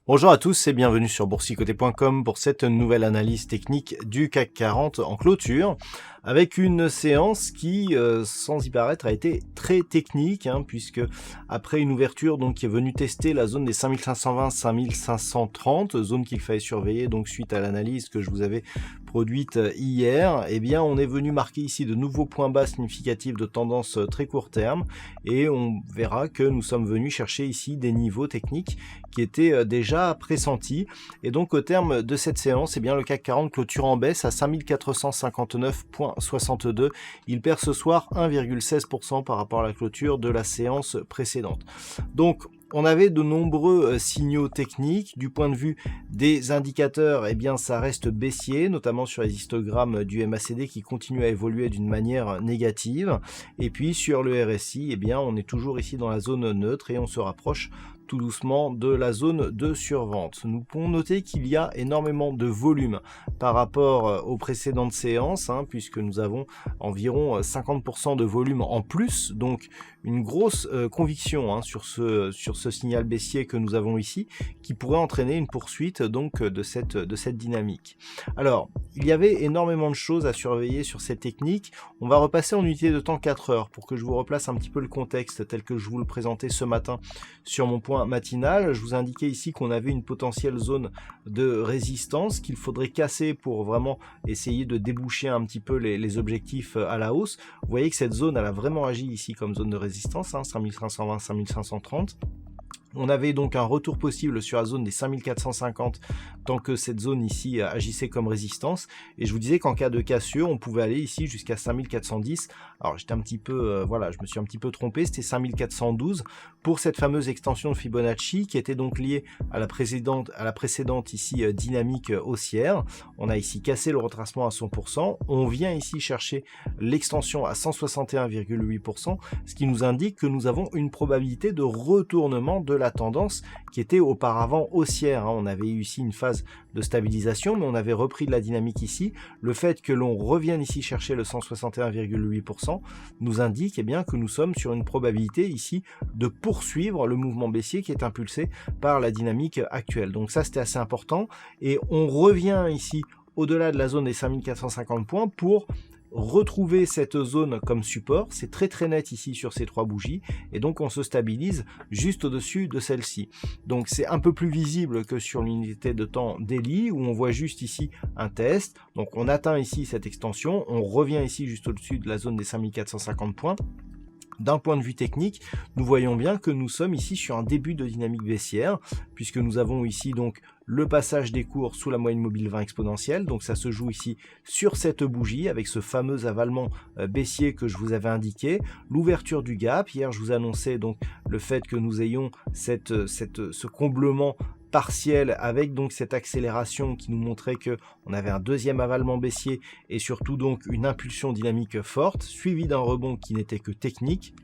Bonjour à tous et bienvenue sur boursicoté.com pour cette nouvelle analyse technique du CAC 40 en clôture avec une séance qui, sans y paraître, a été très technique puisque après une ouverture donc qui est venue tester la zone des 5520-5530, zone qu'il fallait surveiller donc suite à l'analyse que je vous avais produite hier, eh bien on est venu marquer ici de nouveaux points bas significatifs de tendance très court terme et on verra que nous sommes venus chercher ici des niveaux techniques qui étaient déjà pressentis et donc au terme de cette séance, eh bien le CAC 40 clôture en baisse à 5459,62. Il perd ce soir 1,16% par rapport à la clôture de la séance précédente. Donc on avait de nombreux signaux techniques. Du point de vue des indicateurs, eh bien ça reste baissier, notamment sur les histogrammes du MACD qui continue à évoluer d'une manière négative. Et puis sur le RSI, eh bien on est toujours ici dans la zone neutre et on se rapproche tout doucement de la zone de survente. Nous pouvons noter qu'il y a énormément de volume par rapport aux précédentes séances, puisque nous avons environ 50% de volume en plus, donc une grosse conviction sur ce signal baissier que nous avons ici, qui pourrait entraîner une poursuite donc de cette dynamique. Alors, il y avait énormément de choses à surveiller sur cette technique. On va repasser en unité de temps 4 heures pour que je vous replace un petit peu le contexte tel que je vous le présentais ce matin sur mon point matinal. Je vous indiquais ici qu'on avait une potentielle zone de résistance qu'il faudrait casser pour vraiment essayer de déboucher un petit peu les objectifs à la hausse. Vous voyez que cette zone, elle a vraiment agi ici comme zone de résistance, 5520-5530. On avait donc un retour possible sur la zone des 5450 tant que cette zone ici agissait comme résistance. Et je vous disais qu'en cas de cassure, on pouvait aller ici jusqu'à 5410. Alors j'étais un petit peu, je me suis un petit peu trompé, c'était 5412 pour cette fameuse extension de Fibonacci qui était donc liée à la précédente ici dynamique haussière. On a ici cassé le retracement à 100%. On vient ici chercher l'extension à 161,8%, ce qui nous indique que nous avons une probabilité de retournement de la tendance qui était auparavant haussière. On avait eu ici une phase de stabilisation, mais on avait repris de la dynamique ici. Le fait que l'on revienne ici chercher le 161,8% nous indique bien que nous sommes sur une probabilité ici de poursuivre le mouvement baissier qui est impulsé par la dynamique actuelle. Donc ça, c'était assez important. Et on revient ici au-delà de la zone des 5450 points pour retrouver cette zone comme support. C'est très net ici sur ces trois bougies et donc on se stabilise juste au-dessus de celle-ci. Donc c'est un peu plus visible que sur l'unité de temps daily où on voit juste ici un test. Donc on atteint ici cette extension, on revient ici juste au-dessus de la zone des 5450 points. D'un point de vue technique, nous voyons bien que nous sommes ici sur un début de dynamique baissière, puisque nous avons ici donc le passage des cours sous la moyenne mobile 20 exponentielle. Donc ça se joue ici sur cette bougie avec ce fameux avalement baissier que je vous avais indiqué, l'ouverture du gap. Hier, je vous annonçais donc le fait que nous ayons ce comblement partiel avec donc cette accélération qui nous montrait que on avait un deuxième avalement baissier et surtout donc une impulsion dynamique forte suivi d'un rebond qui n'était que technique.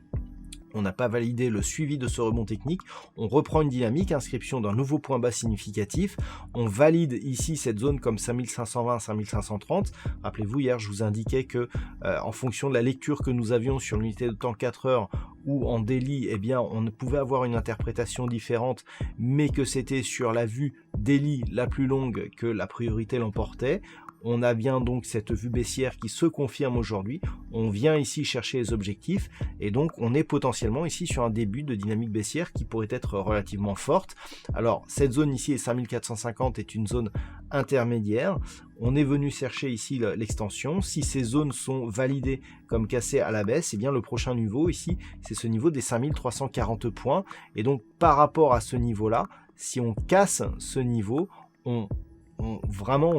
On n'a pas validé le suivi de ce rebond technique, on reprend une dynamique, inscription d'un nouveau point bas significatif, on valide ici cette zone comme 5520-5530. Rappelez-vous, hier je vous indiquais que en fonction de la lecture que nous avions sur l'unité de temps 4 heures ou en daily, eh bien on pouvait avoir une interprétation différente, mais que c'était sur la vue daily la plus longue que la priorité l'emportait. On a bien donc cette vue baissière qui se confirme aujourd'hui. On vient ici chercher les objectifs et donc on est potentiellement ici sur un début de dynamique baissière qui pourrait être relativement forte. Alors cette zone ici est 5450 est une zone intermédiaire. On est venu chercher ici l'extension. Si ces zones sont validées comme cassées à la baisse, et bien le prochain niveau ici, c'est ce niveau des 5340 points. Et donc par rapport à ce niveau-là, si on casse ce niveau, on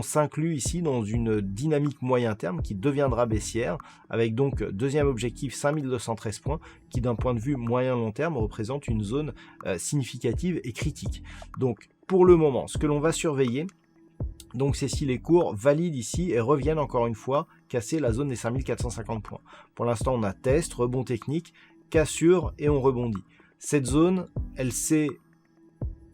s'inclut ici dans une dynamique moyen terme qui deviendra baissière avec donc deuxième objectif 5213 points qui d'un point de vue moyen long terme représente une zone significative et critique. Donc pour le moment, ce que l'on va surveiller, Donc c'est si les cours valident ici et reviennent encore une fois casser la zone des 5450 points. Pour l'instant, on a test, rebond technique, cassure et on rebondit. Cette zone, elle s'est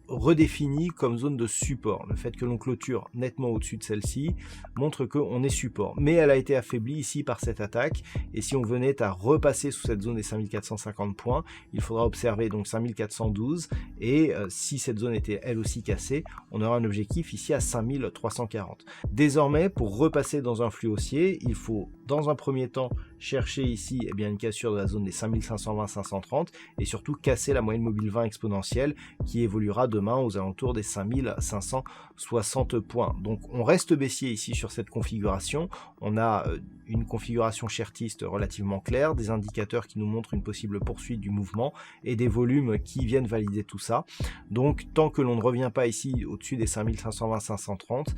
redéfinie comme zone de support. Le fait que l'on clôture nettement au-dessus de celle-ci montre qu'on est support. Mais elle a été affaiblie ici par cette attaque. Et si on venait à repasser sous cette zone des 5450 points, il faudra observer donc 5412. Et si cette zone était elle aussi cassée, on aura un objectif ici à 5340. Désormais, pour repasser dans un flux haussier, il faut dans un premier temps chercher ici une cassure de la zone des 5520-530 et surtout casser la moyenne mobile 20 exponentielle qui évoluera demain aux alentours des 5560 points. Donc on reste baissier ici sur cette configuration. On a une configuration chartiste relativement claire, des indicateurs qui nous montrent une possible poursuite du mouvement et des volumes qui viennent valider tout ça. Donc tant que l'on ne revient pas ici au-dessus des 5520-530,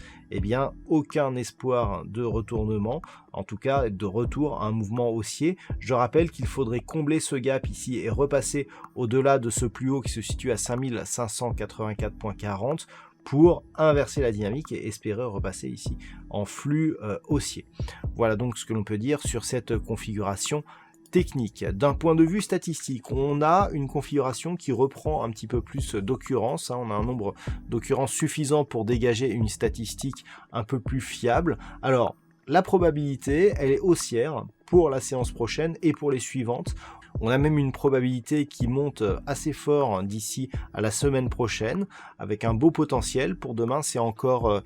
aucun espoir de retournement, en tout cas de retour à un mouvement haussier. Je rappelle qu'il faudrait combler ce gap ici et repasser au-delà de ce plus haut qui se situe à 5584.40 pour inverser la dynamique et espérer repasser ici en flux haussier. Voilà donc ce que l'on peut dire sur cette configuration technique. D'un point de vue statistique, on a une configuration qui reprend un petit peu plus d'occurrences. On a un nombre d'occurrences suffisant pour dégager une statistique un peu plus fiable. Alors, la probabilité, elle est haussière pour la séance prochaine et pour les suivantes. On a même une probabilité qui monte assez fort d'ici à la semaine prochaine, avec un beau potentiel. Pour demain, c'est encore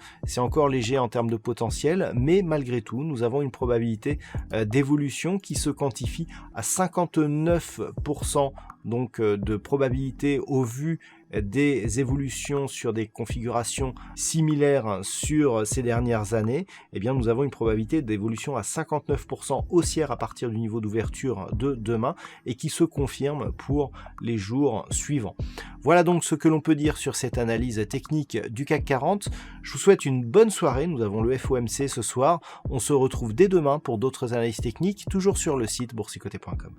léger en termes de potentiel, mais malgré tout, nous avons une probabilité d'évolution qui se quantifie à 59% donc de probabilité au vu des évolutions sur des configurations similaires sur ces dernières années. Nous avons une probabilité d'évolution à 59% haussière à partir du niveau d'ouverture de demain et qui se confirme pour les jours suivants. Voilà donc ce que l'on peut dire sur cette analyse technique du CAC 40. Je vous souhaite une bonne soirée. Nous avons le FOMC ce soir. On se retrouve dès demain pour d'autres analyses techniques, toujours sur le site boursicoté.com.